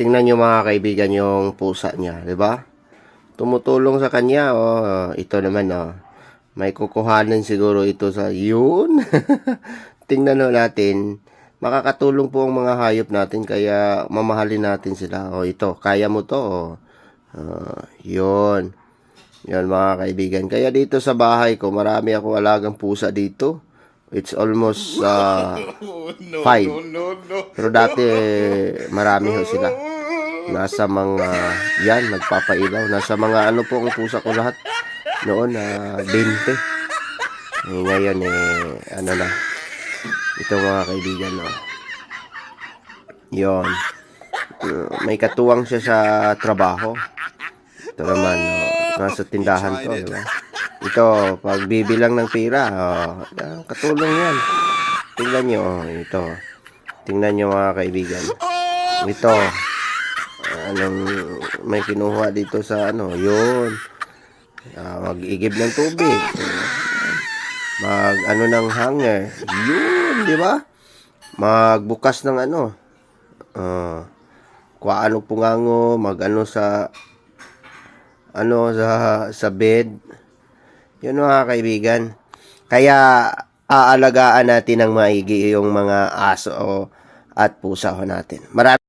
Tingnan nyo mga kaibigan yung pusa niya, di ba? Tumutulong sa kanya, oh. Ito naman, oh. May kukuhanan siguro ito sa yun. Tingnan natin. Makakatulong po ang mga hayop natin kaya mamahalin natin sila. Oh, ito, kaya mo to, oh. Yun. Yun mga kaibigan. Kaya dito sa bahay ko, marami akong alagang pusa dito. It's almost 5. Pero dati marami ho sila. Nasa mga yan, nagpapailaw. Nasa mga ano po ang pusa ko lahat. Noon 20. Ngayon ano na. Ito mga kaibigan, no. Yon. May katuwang siya sa trabaho. Ito naman, no. Nasa tindahan to, di ba? Ito, pagbibilang ng pira, katulong yan. Tingnan nyo, ito. Tingnan nyo mga kaibigan. Ito, may kinuha dito sa yun. Mag-igib ng tubig. Ng hanger. Yun, di ba? Magbukas ng kuhaan ng pungango, sa bed. Yun mga kaibigan. Kaya aalagaan natin ng maigi yung mga aso at pusa natin. Marami